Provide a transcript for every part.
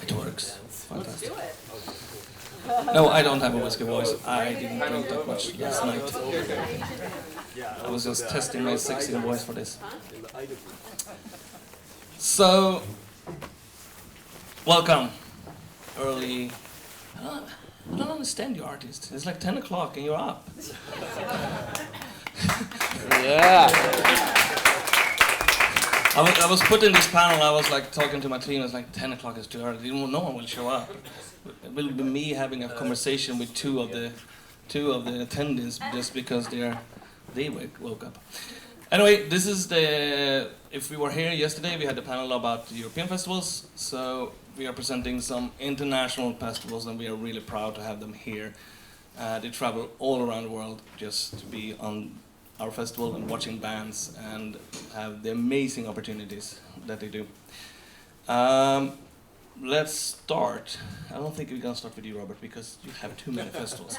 It works. Fantastic. No, I don't have a whiskey voice. I didn't drink that much last night. I was just testing my sexy voice for this. So, welcome. Early. I don't understand you, artist. It's like 10 o'clock and you're up. Yeah. I was put in this panel, I was like talking to my team, I was like 10 o'clock is too early, no one will show up. It will be me having a conversation with two of the attendees just because they woke up. Anyway, this is if we were here yesterday, we had a panel about European festivals, so we are presenting some international festivals and we are really proud to have them here. They travel all around the world just to be on our festival and watching bands and have the amazing opportunities that they do. Let's start. I don't think we're gonna start with you, Robert, because you have too many festivals.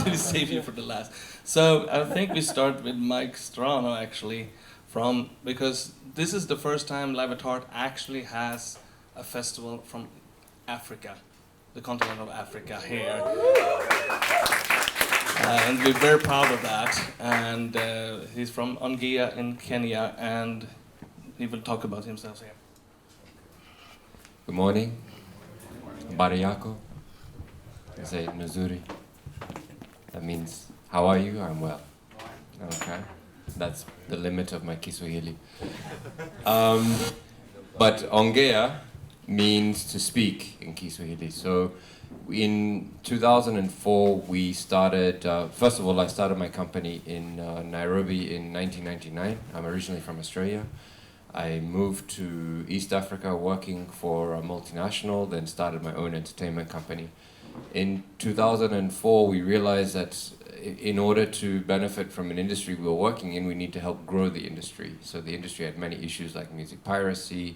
We'll save you for the last. So I think we start with Mike Strano actually, because this is the first time Live at Heart actually has a festival from Africa, the continent of Africa here. And we're very proud of that. And he's from ONGEA in Kenya, and he will talk about himself here. Good morning. Barayako. I say Nuzuri. That means, how are you? I'm well. Okay. That's the limit of my Kiswahili. But ONGEA means to speak in Kiswahili. So in 2004, we started, first of all, I started my company in Nairobi in 1999. I'm originally from Australia. I moved to East Africa working for a multinational, then started my own entertainment company. In 2004, we realized that in order to benefit from an industry we were working in, we need to help grow the industry. So the industry had many issues like music piracy,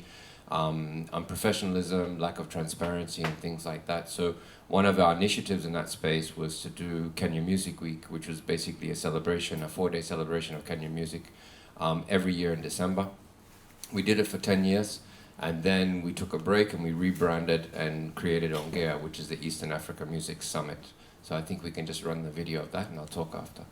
unprofessionalism, lack of transparency and things like that. So one of our initiatives in that space was to do Kenya Music Week, which was basically a celebration, a 4-day celebration of Kenyan music every year in December. We did it for 10 years, and then we took a break and we rebranded and created ONGEA, which is the Eastern Africa Music Summit. So I think we can just run the video of that and I'll talk after.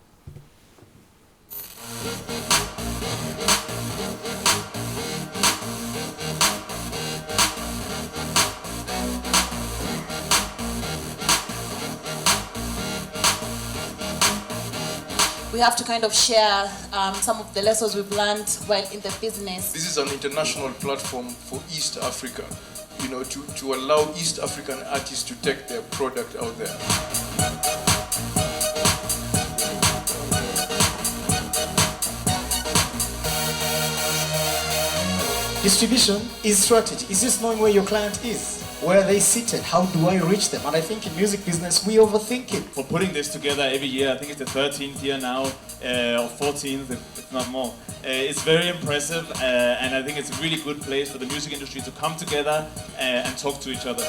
We have to kind of share some of the lessons we've learned while in the business. This is an international platform for East Africa, you know, to allow East African artists to take their product out there. Distribution is strategy. It's just knowing where your client is, where they seated, how do I reach them? And I think in music business, we overthink it. For putting this together every year, I think it's the 13th year now, or 14th, if not more. It's very impressive, and I think it's a really good place for the music industry to come together and talk to each other.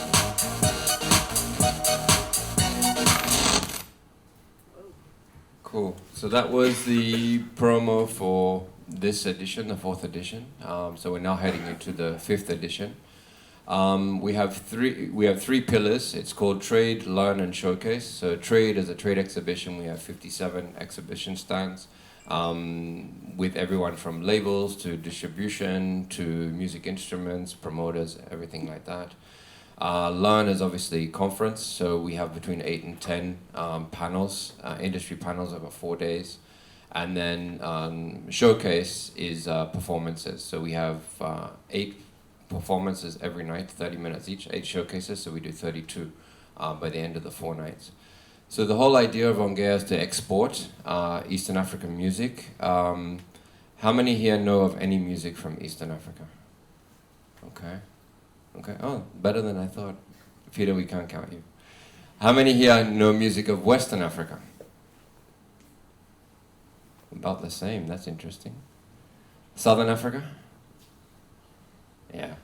Cool. So that was the promo for this edition, the 4th edition. So we're now heading into the 5th edition. We have three pillars. It's called Trade, Learn, and Showcase. So Trade is a trade exhibition. We have 57 exhibition stands with everyone from labels to distribution to music instruments, promoters, everything like that. Learn is obviously conference. So we have between 8 and 10 panels, industry panels over 4 days. And then Showcase is performances. So we have 8 performances every night, 30 minutes each, 8 showcases, so we do 32 by the end of the 4 nights. So the whole idea of ONGEA is to export Eastern African music. How many here know of any music from Eastern Africa? Okay, oh, better than I thought. Peter, we can't count you. How many here know music of Western Africa? About the same, that's interesting. Southern Africa? Yeah.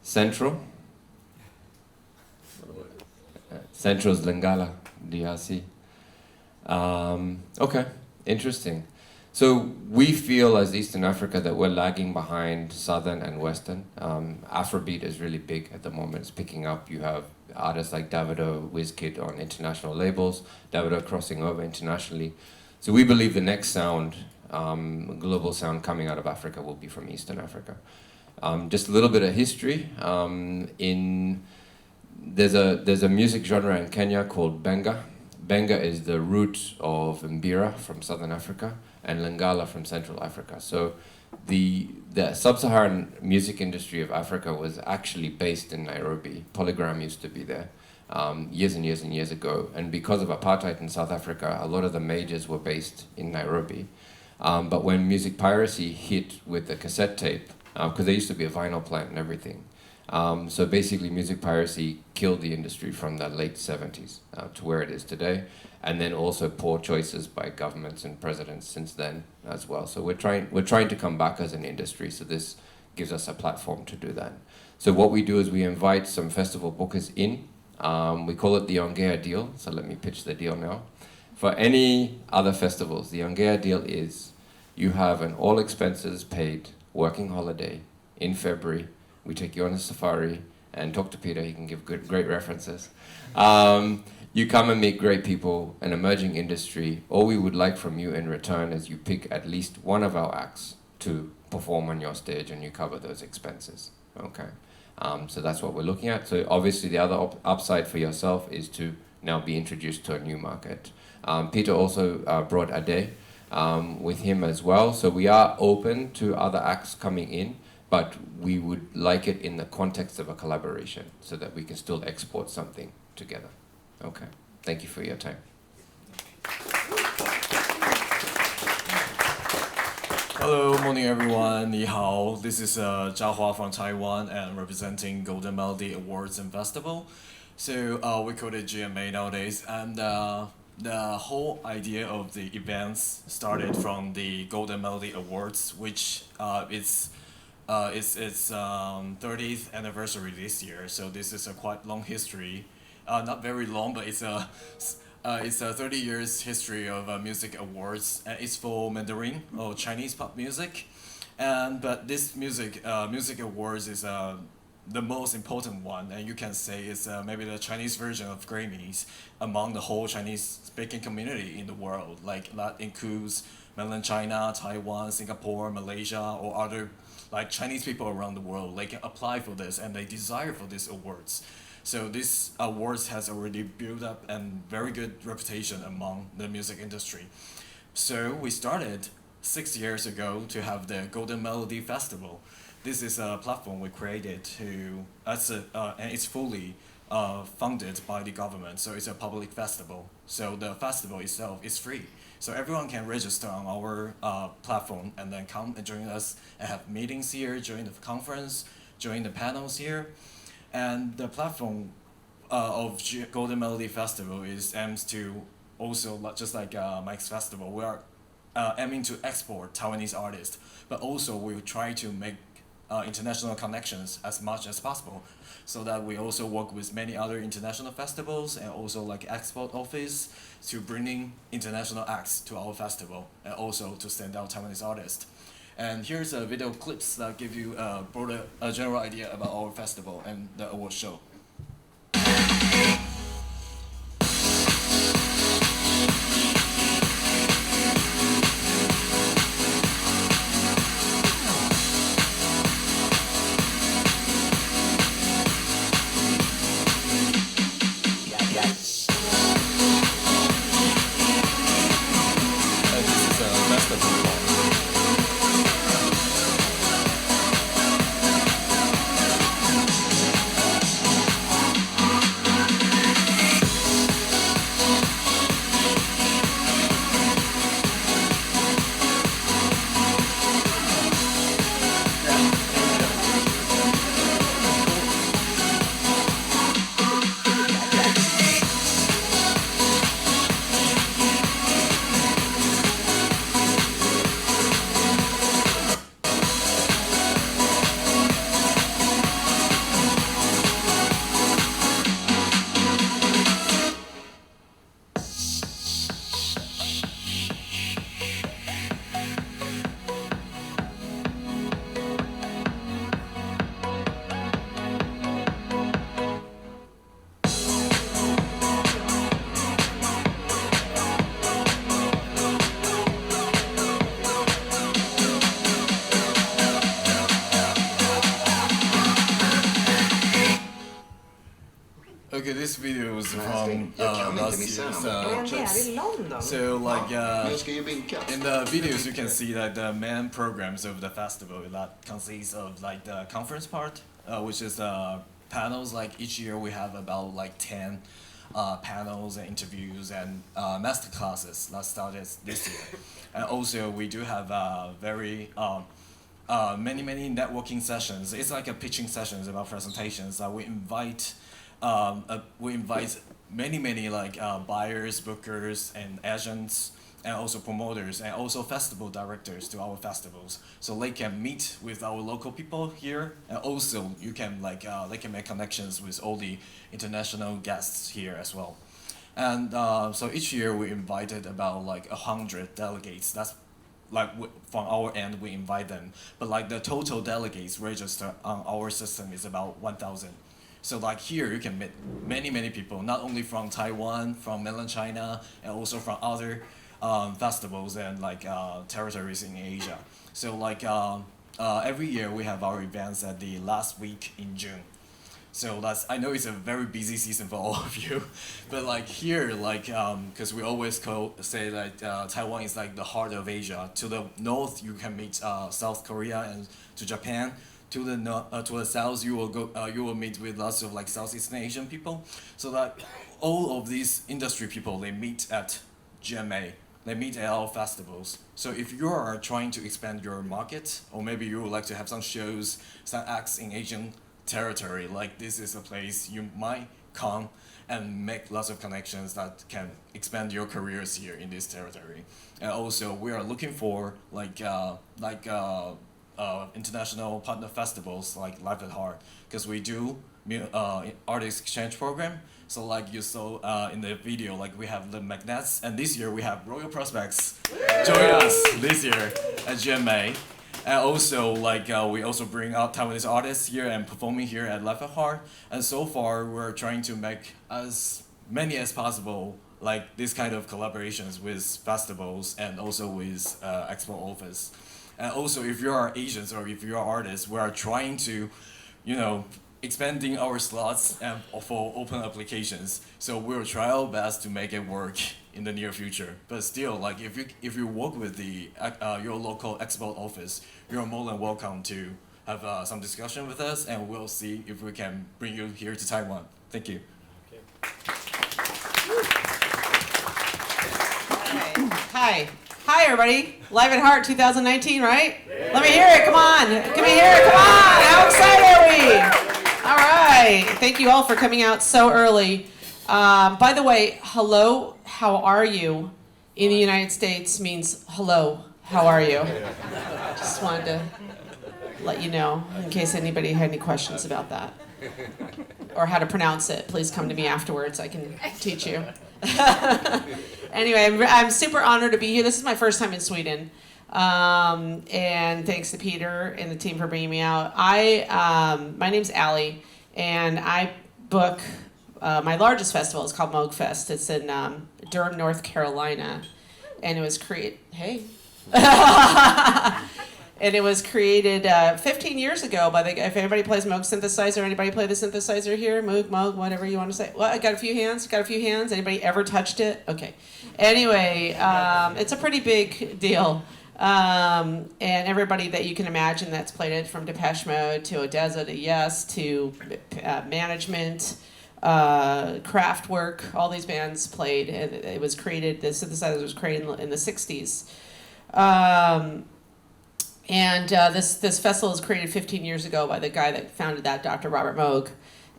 Central? Central is Lingala, DRC. Okay, interesting. So we feel as Eastern Africa that we're lagging behind Southern and Western. Afrobeat is really big at the moment. It's picking up. You have artists like Davido, Wizkid on international labels, Davido crossing over internationally. So we believe the next sound, global sound coming out of Africa will be from Eastern Africa. Just a little bit of history. There's a music genre in Kenya called Benga. Benga is the root of Mbira from Southern Africa and Lingala from Central Africa. So the sub-Saharan music industry of Africa was actually based in Nairobi. Polygram used to be there years and years and years ago. And because of apartheid in South Africa, a lot of the majors were based in Nairobi. But when music piracy hit with the cassette tape, because there used to be a vinyl plant and everything, so basically music piracy killed the industry from the late 70s to where it is today, and then also poor choices by governments and presidents since then as well. So we're trying to come back as an industry, so this gives us a platform to do that. So what we do is we invite some festival bookers in. We call it the ONGEA deal, so let me pitch the deal now. For any other festivals, the ONGEA deal is you have an all expenses paid working holiday in February. We take you on a safari and talk to Peter, he can give great references. You come and meet great people, an emerging industry. All we would like from you in return is you pick at least one of our acts to perform on your stage and you cover those expenses, okay? So that's what we're looking at. So obviously the other upside for yourself is to now be introduced to a new market. Peter also brought Ade with him as well. So we are open to other acts coming in, but we would like it in the context of a collaboration so that we can still export something together. Okay, thank you for your time. Hello, morning everyone. Ni hao. This is Chiahua from Taiwan and representing Golden Melody Awards and Festival. So we call it GMA nowadays, and the whole idea of the events started from the Golden Melody Awards, which is its 30th anniversary this year. So this is a quite long history. Not very long, but it's a 30 years history of music awards, and it's for Mandarin or Chinese pop music. But this music awards is the most important one, and you can say it's maybe the Chinese version of Grammys among the whole Chinese speaking community in the world. Like that includes mainland China, Taiwan, Singapore, Malaysia, or other like Chinese people around the world. They can apply for this and they desire for these awards. So this awards has already built up a very good reputation among the music industry. So we started 6 years ago to have the Golden Melody Festival. This is a platform we created and it's fully funded by the government. So it's a public festival. So the festival itself is free. So everyone can register on our platform and then come and join us and have meetings here, join the conference, join the panels here. And the platform of Golden Melody Festival aims to also, just like Mike's Festival, we are aiming to export Taiwanese artists, but also we try to make international connections as much as possible, so that we also work with many other international festivals and also like export office to bringing international acts to our festival and also to send out Taiwanese artists. And here's a video clips that give you a general idea about our festival and the award show. Okay, this video is Nej, from jag kan inte last missa year's den. trips. I London. So like Jag ska ju vinka. in the videos you can see that the main programs of the festival that consists of like the conference part, which is panels. Like each year we have about like 10 panels and interviews and master classes that started this year. And also we do have very many networking sessions. It's like a pitching sessions about presentations. We invite many like buyers, bookers, and agents, and also promoters, and also festival directors to our festivals, so they can meet with our local people here, and also you can like they can make connections with all the international guests here as well. And so each year we invited about like 100 delegates. That's like from our end we invite them, but like the total delegates registered on our system is about 1,000. So like here you can meet many people, not only from Taiwan, from mainland China, and also from other festivals and like territories in Asia. So like every year we have our events at the last week in June. So that's, I know it's a very busy season for all of you, but like here, like, cause we always say that Taiwan is like the heart of Asia. To the north, you can meet South Korea, and to Japan. To the south, you will meet with lots of like Southeast Asian people. So that all of these industry people, they meet at GMA. They meet at our festivals. So if you are trying to expand your market, or maybe you would like to have some shows, some acts in Asian territory, like this is a place you might come and make lots of connections that can expand your careers here in this territory. And also we are looking for international partner festivals like Live at Heart, because we do artist exchange program. So like you saw in the video, like we have the Magnets, and this year we have Royal Prospects join us this year at GMA. And also like we also bring out Taiwanese artists here and performing here at Live at Heart. And so far we're trying to make as many as possible like this kind of collaborations with festivals and also with Expo Office. And also, if you are agents or if you are artists, we are trying to, expanding our slots and for open applications. So we'll try our best to make it work in the near future. But still, like if you work with the your local Expo Office, you're more than welcome to have some discussion with us, and we'll see if we can bring you here to Taiwan. Thank you. Hi. Hi, everybody. Live at Heart 2019, right? Yeah. Let me hear it. Come on. Let me hear it. Come on. How excited are we? All right. Thank you all for coming out so early. By the way, hello, how are you in the United States means hello, how are you? Just wanted to let you know in case anybody had any questions about that. Or how to pronounce it. Please come to me afterwards. I can teach you. Anyway, I'm super honored to be here. This is my first time in Sweden. And thanks to Peter and the team for bringing me out. My name's Allie, and I book my largest festival. It's called Moogfest. It's in Durham, North Carolina. And it was created... Hey. And it was created 15 years ago by the guy. If anybody plays Moog synthesizer, anybody play the synthesizer here? Moog, whatever you want to say. Well, I got a few hands. Anybody ever touched it? Okay. Anyway, it's a pretty big deal. And everybody that you can imagine that's played it, from Depeche Mode to Odessa to Yes to Management, Kraftwerk, all these bands played. And it was created, the synthesizer was created in the 60s. And this festival was created 15 years ago by the guy that founded that, Dr. Robert Moog.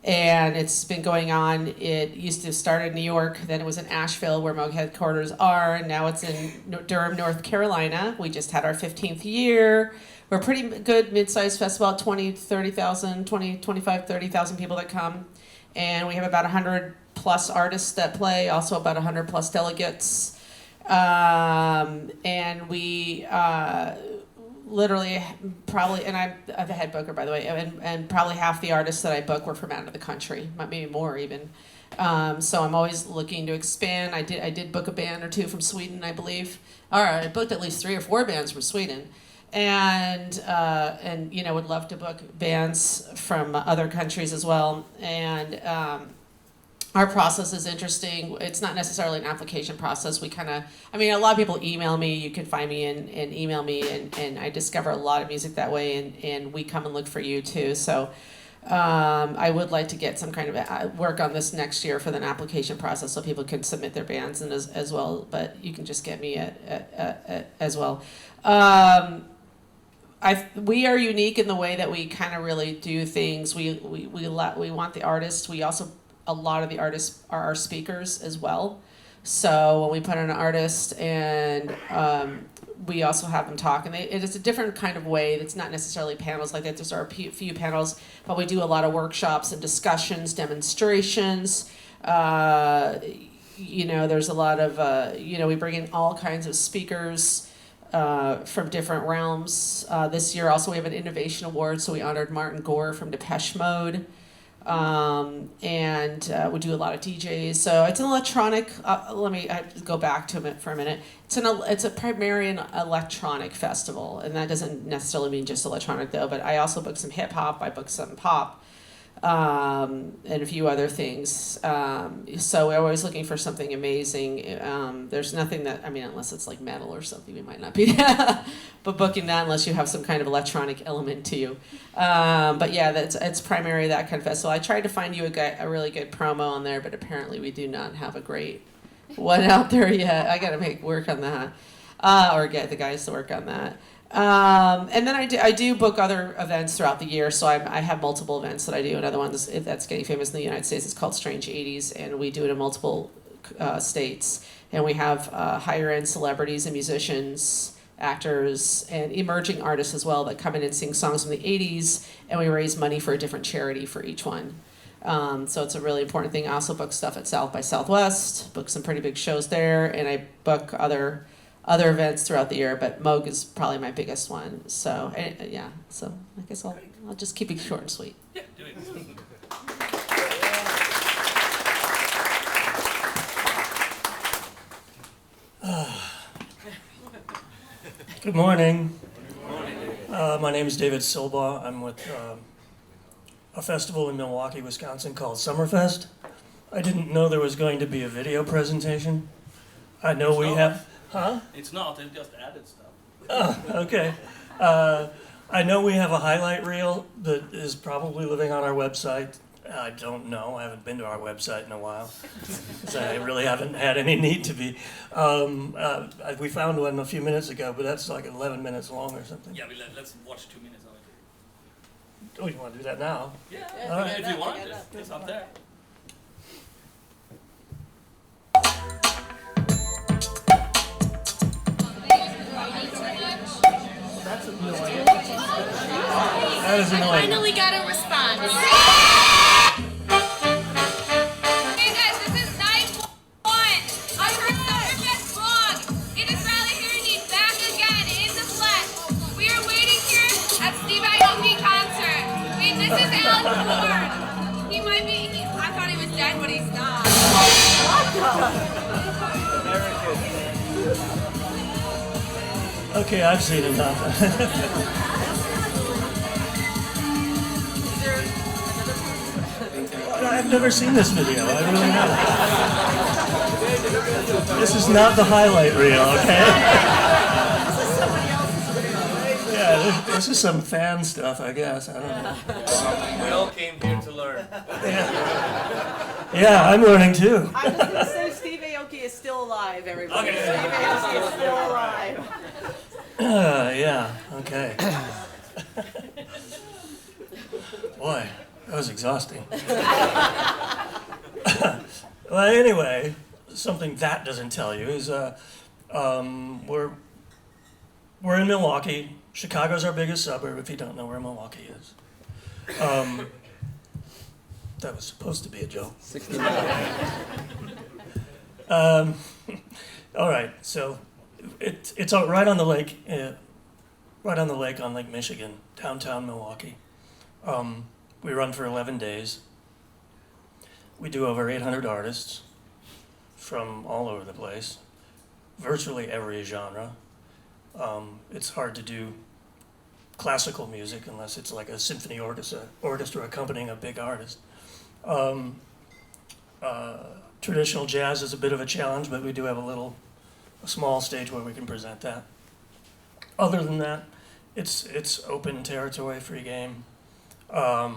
And it's been going on. It used to start in New York, then it was in Asheville, where Moog headquarters are, and now it's in Durham, North Carolina. We just had our 15th year. We're a pretty good mid-sized festival, 25, 30,000 people that come. And we have about 100 plus artists that play, also about 100 plus delegates. And we... literally, probably, and I'm the head booker, by the way, and probably half the artists that I book were from out of the country, maybe more even. So I'm always looking to expand. I did book a band or two from Sweden, I believe. I booked at least 3 or 4 bands from Sweden, and would love to book bands from other countries as well. And Our process is interesting. It's not necessarily an application process. We kind of, I mean, a lot of people email me. You can find me and email me, and I discover a lot of music that way, and we come and look for you too. So I would like to get some kind of work on this next year for an application process so people can submit their bands and as well, but you can just get me as well. We are unique in the way that we kind of really do things. We want the artists. We also, a lot of the artists are our speakers as well. So when we put in an artist and we also have them talk, and it is a different kind of way. It's not necessarily panels like that. There's our few panels, but we do a lot of workshops and discussions, demonstrations. There's a lot of, we bring in all kinds of speakers from different realms. This year also we have an innovation award, so we honored Martin Gore from Depeche Mode. And we do a lot of DJs. So it's an electronic. Let me go back to it for a minute. It's a primarily an electronic festival, and that doesn't necessarily mean just electronic though. But I also book some hip hop. I book some pop, and a few other things. So we're always looking for something amazing. There's nothing that, I mean, unless it's like metal or something, we might not be. But booking that unless you have some kind of electronic element to you. But yeah, it's primarily that kind of festival. I tried to find you a really good promo on there, but apparently we do not have a great one out there yet. I got to work on that, or get the guys to work on that. And then I do book other events throughout the year, so I have multiple events that I do. Another one that's getting famous in the United States is called Strange 80s, and we do it in multiple states. And we have higher end celebrities and musicians, actors, and emerging artists as well that come in and sing songs from the 80s, and we raise money for a different charity for each one. So it's a really important thing. I also book stuff at South by Southwest, book some pretty big shows there, and I book other events throughout the year, but Moog is probably my biggest one. So yeah, so I guess I'll just keep it short and sweet. Yeah, do it. Good morning. My name is David Silbaugh. I'm with a festival in Milwaukee, Wisconsin called Summerfest. I didn't know there was going to be a video presentation. I know we have... Huh? It's not, they've just added stuff. Oh, okay. I know we have a highlight reel that is probably living on our website. I don't know. I haven't been to our website in a while. Because I really haven't had any need to be. We found one a few minutes ago, but that's like 11 minutes long or something. Yeah, let's watch 2 minutes of it. Oh, you want to do that now? Yeah, all right. If you want, it's up there. That is annoying. Finally got a response. Hey guys, this is night 1. I heard Summerfest vlog. It is Riley Herney back again in the flesh. We are waiting here at Steve Aoki concert. Wait, this is Allison. He might be. I thought he was dead, but he's not. Okay, I've seen enough. I've never seen this video. I really haven't. This is not the highlight reel, okay? Yeah, this is some fan stuff, I guess. I don't know. We all came here to learn. Yeah, I'm learning too. I'm just going to say Steve Aoki is still alive, everybody. Okay. Steve Aoki is still alive. Yeah, okay. Boy, that was exhausting. Well, anyway, something that doesn't tell you is we're in Milwaukee. Chicago's our biggest suburb, if you don't know where Milwaukee is. That was supposed to be a joke. 69. All right, so it's right on the lake, on Lake Michigan, downtown Milwaukee. We run for 11 days. We do over 800 artists from all over the place, virtually every genre. It's hard to do classical music unless it's like a symphony orchestra accompanying a big artist. Traditional jazz is a bit of a challenge, but we do have a small stage where we can present that. Other than that, it's open territory, free game. We're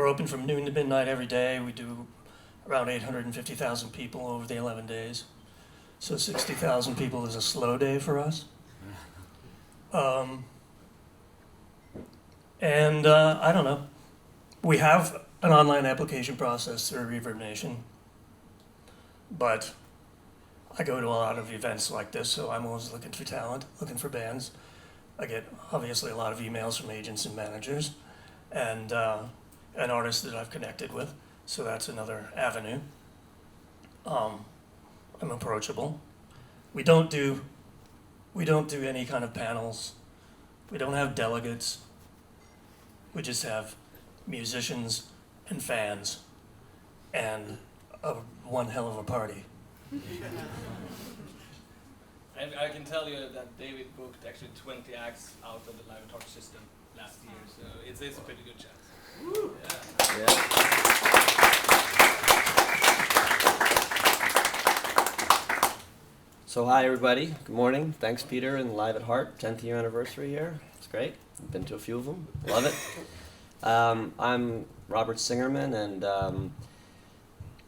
open from noon to midnight every day. We do around 850,000 people over the 11 days. So 60,000 people is a slow day for us. I don't know. We have an online application process through Reverb Nation, but I go to a lot of events like this, so I'm always looking for talent, looking for bands. I get obviously a lot of emails from agents and managers, and artists that I've connected with. So that's another avenue. I'm approachable. We don't do any kind of panels. We don't have delegates. We just have musicians and fans, and one hell of a party. And I can tell you that David booked actually 20 acts out of the live talk system last year, so it's a pretty good chance. Woo. Yeah. So hi everybody, good morning. Thanks Peter and Live at Heart, 10th year anniversary here. It's great. I've been to a few of them, love it. I'm Robert Singerman, and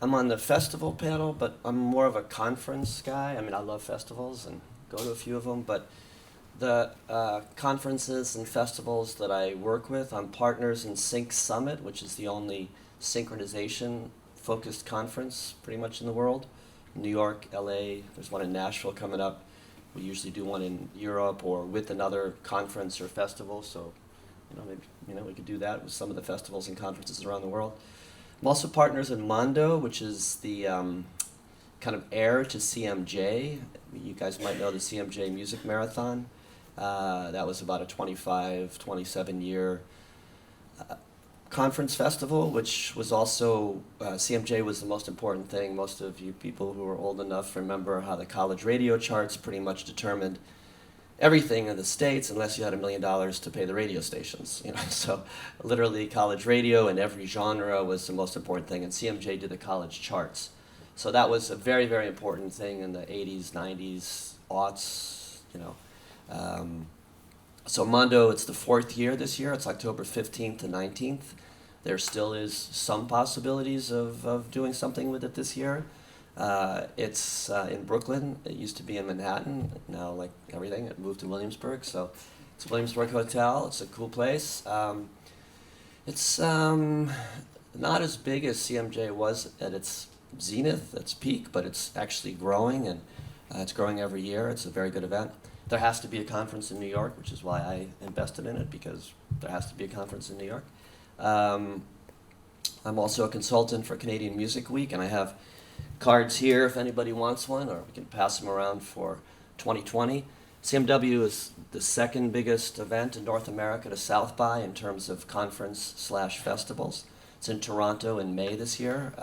I'm on the festival panel, but I'm more of a conference guy. I mean, I love festivals and go to a few of them, but the conferences and festivals that I work with, I'm partners in Sync Summit, which is the only synchronization-focused conference pretty much in the world. New York, LA, there's one in Nashville coming up. We usually do one in Europe or with another conference or festival, so maybe we could do that with some of the festivals and conferences around the world. I'm also partners in Mondo, which is the kind of heir to CMJ. You guys might know the CMJ Music Marathon. That was about a 27 year conference festival, which was also, CMJ was the most important thing. Most of you people who are old enough remember how the college radio charts pretty much determined everything in the States unless you had $1 million to pay the radio stations. So literally college radio in every genre was the most important thing, and CMJ did the college charts. So that was a very, very important thing in the 80s, 90s, aughts, So Mondo, it's the 4th year this year. It's October 15th to 19th. There still is some possibilities of doing something with it this year. It's in Brooklyn. It used to be in Manhattan. Now, like everything, it moved to Williamsburg. So it's a Williamsburg hotel. It's a cool place. It's not as big as CMJ was at its zenith, its peak, but it's actually growing, and it's growing every year. It's a very good event. There has to be a conference in New York, which is why I invested in it, because there has to be a conference in New York. I'm also a consultant for Canadian Music Week, and I have cards here if anybody wants one, or we can pass them around for 2020. CMW is the second biggest event in North America to South by in terms of conference/festivals. It's in Toronto in May this year.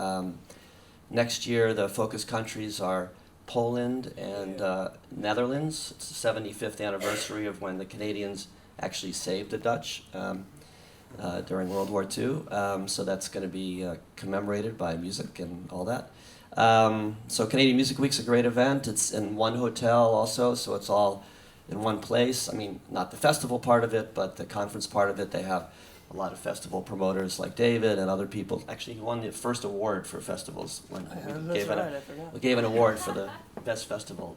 Next year, the focus countries are Poland and Netherlands. It's the 75th anniversary of when the Canadians actually saved the Dutch during World War II. So that's going to be commemorated by music and all that. So Canadian Music Week's a great event. It's in one hotel also, so it's all in one place. I mean, not the festival part of it, but the conference part of it. They have a lot of festival promoters like David and other people. Actually, he won the first award for festivals when we gave an award for the best festival.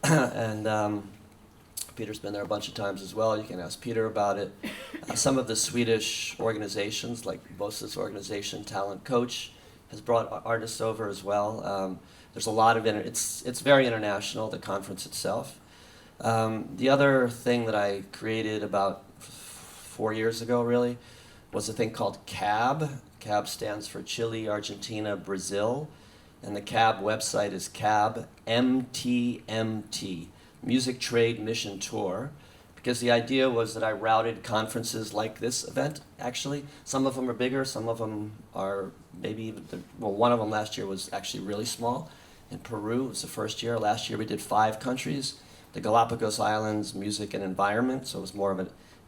And Peter's been there a bunch of times as well. You can ask Peter about it. Some of the Swedish organizations, like Bosa's organization, Talent Coach, has brought artists over as well. There's a lot of it's very international, the conference itself. The other thing that I created about 4 years ago, really, was a thing called CAB. CAB stands for Chile, Argentina, Brazil. And the CAB website is CAB MTMT, Music Trade Mission Tour, because the idea was that I routed conferences like this event, actually. Some of them are bigger, some of them are maybe even, one of them last year was actually really small. In Peru, it was the first year. Last year we did 5 countries. The Galapagos Islands, music and environment, so it was more of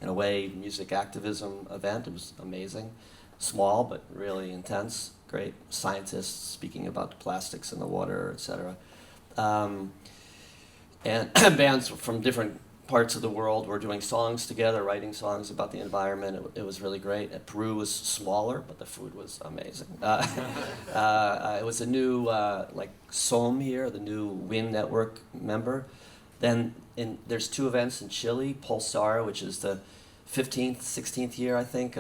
in a way, music activism event. It was amazing. Small, but really intense. great scientists speaking about the plastics in the water, etc. And bands from different parts of the world were doing songs together, writing songs about the environment. It was really great. And Peru was smaller, but the food was amazing. It was a new, like SOM here, the new WIN network member. Then there's 2 events in Chile, Pulsar, which is the 15th, 16th year, I think,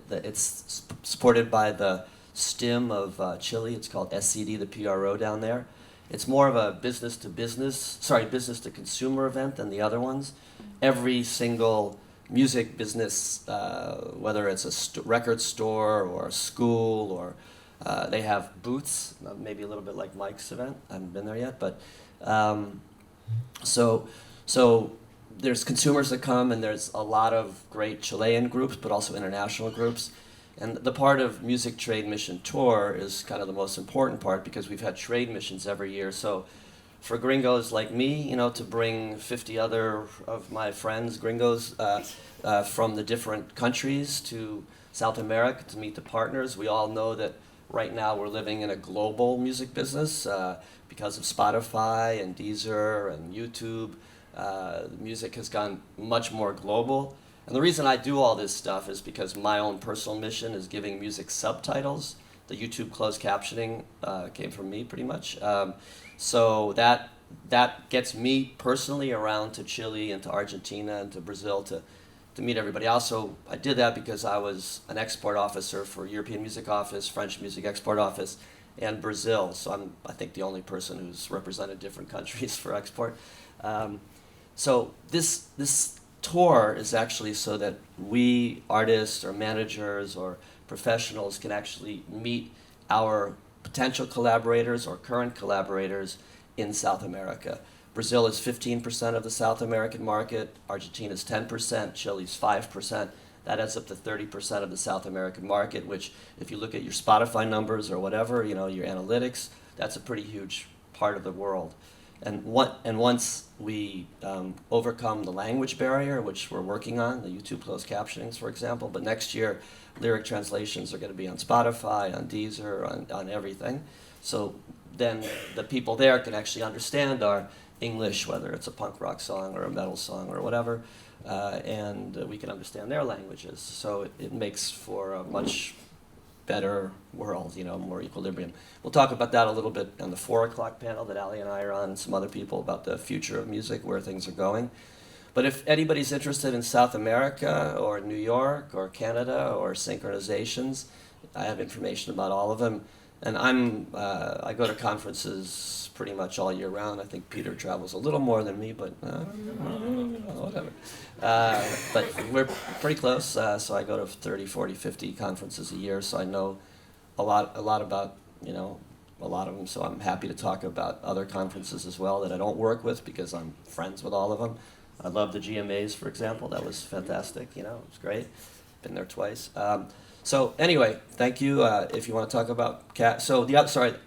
it's supported by the STIM of Chile. It's called SCD, the PRO down there. It's more of a business to consumer event than the other ones. Every single music business, whether it's a record store or a school, or they have booths, maybe a little bit like Mike's event. I haven't been there yet, but so there's consumers that come, and there's a lot of great Chilean groups, but also international groups. And the part of Music Trade Mission Tour is kind of the most important part, because we've had trade missions every year. So for gringos like me, you know, to bring 50 other of my friends, gringos, from the different countries to South America to meet the partners. We all know that right now we're living in a global music business because of Spotify and Deezer and YouTube. Music has gone much more global. And the reason I do all this stuff is because my own personal mission is giving music subtitles. The YouTube closed captioning came from me, pretty much. So that gets me personally around to Chile and to Argentina and to Brazil to meet everybody. I did that because I was an export officer for European Music Office, French Music Export Office, and Brazil. So I'm, I think, the only person who's represented different countries for export. So this tour is actually so that we artists or managers or professionals can actually meet our potential collaborators or current collaborators in South America. Brazil is 15% of the South American market, Argentina is 10%, Chile's 5%. That adds up to 30% of the South American market, which if you look at your Spotify numbers or whatever, you know, your analytics, that's a pretty huge part of the world. And once we overcome the language barrier, which we're working on, the YouTube closed captionings, for example, but next year lyric translations are going to be on Spotify, on Deezer, on everything. So then the people there can actually understand our English, whether it's a punk rock song or a metal song or whatever, and we can understand their languages. So it makes for a much better world, you know, more equilibrium. We'll talk about that a little bit on the 4 o'clock panel that Ali and I are on, and some other people, about the future of music, where things are going. But if anybody's interested in South America or New York or Canada or synchronizations, I have information about all of them. And I go to conferences pretty much all year round. I think Peter travels a little more than me, but whatever. But we're pretty close, so I go to 30, 40, 50 conferences a year, so I know a lot about, you know, a lot of them. So I'm happy to talk about other conferences as well that I don't work with, because I'm friends with all of them. I love the GMAs, for example. That was fantastic, you know, it was great. Been there twice. So anyway, thank you. If you want to talk about let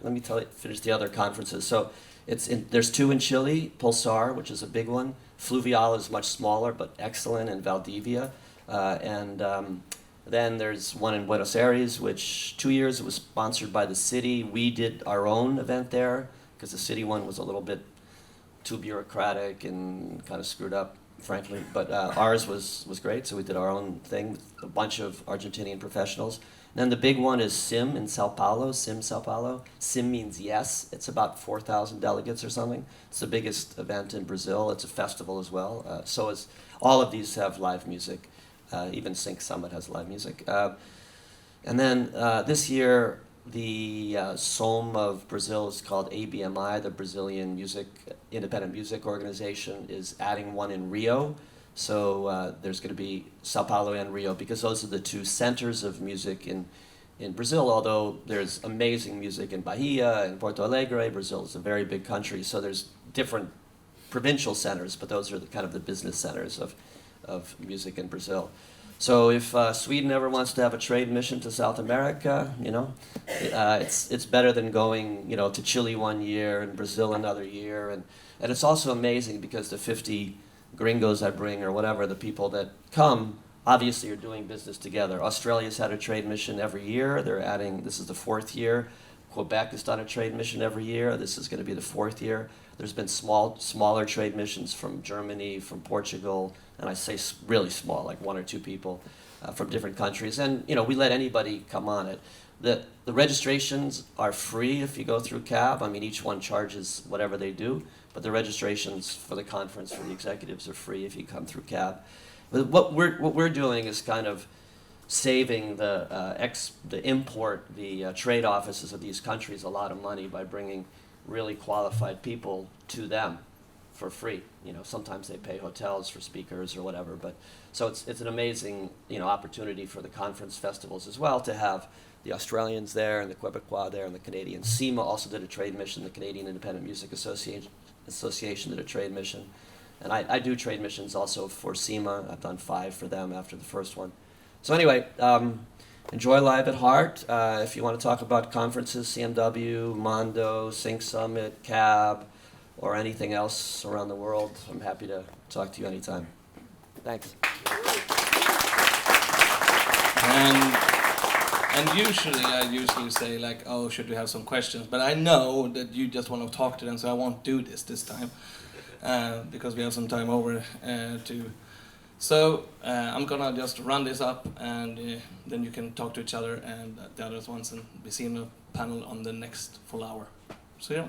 me finish the other conferences. So there's 2 in Chile, Pulsar, which is a big one. Fluvial is much smaller, but excellent, in Valdivia. Then there's one in Buenos Aires, which 2 years it was sponsored by the city. We did our own event there, because the city one was a little bit too bureaucratic and kind of screwed up, frankly. But ours was great, so we did our own thing with a bunch of Argentinian professionals. And then the big one is SIM in Sao Paulo, SIM Sao Paulo. SIM means yes. It's about 4,000 delegates or something. It's the biggest event in Brazil. It's a festival as well. So is all of these have live music. Even Sync Summit has live music. And then this year, the SOM of Brazil is called ABMI, the Brazilian Independent Music Organization, is adding one in Rio. So there's going to be Sao Paulo and Rio, because those are the 2 centers of music in Brazil, although there's amazing music in Bahia and Porto Alegre. Brazil is a very big country, so there's different provincial centers, but those are kind of the business centers of music in Brazil. So if Sweden ever wants to have a trade mission to South America, you know, it's better than going, you know, to Chile one year and Brazil another year. And it's also amazing because the 50 gringos I bring or whatever, the people that come obviously are doing business together. Australia's had a trade mission every year. They're adding, this is the 4th year. Quebec has done a trade mission every year. This is going to be the 4th year. There's been smaller trade missions from Germany, from Portugal, and I say really small, like 1 or 2 people from different countries. And we let anybody come on it. The registrations are free if you go through CAB. I mean, each one charges whatever they do, but the registrations for the conference for the executives are free if you come through CAB. But what we're doing is kind of saving the trade offices of these countries a lot of money by bringing really qualified people to them for free. Sometimes they pay hotels for speakers or whatever, but so it's an amazing opportunity for the conference festivals as well to have the Australians there and the Quebecois there and the Canadians. SEMA also did a trade mission. The Canadian Independent Music Association did a trade mission. And I do trade missions also for SEMA. I've done 5 for them after the first one. So anyway, enjoy Live at Heart. If you want to talk about conferences, CMW, Mondo, Sync Summit, CAB, or anything else around the world, I'm happy to talk to you anytime. Thanks. And usually I say like, oh, should we have some questions? But I know that you just want to talk to them, so I won't do this time because we have some time over to. So I'm gonna just run this up, and then you can talk to each other and the other ones, and be seeing the panel on the next full hour. So yeah.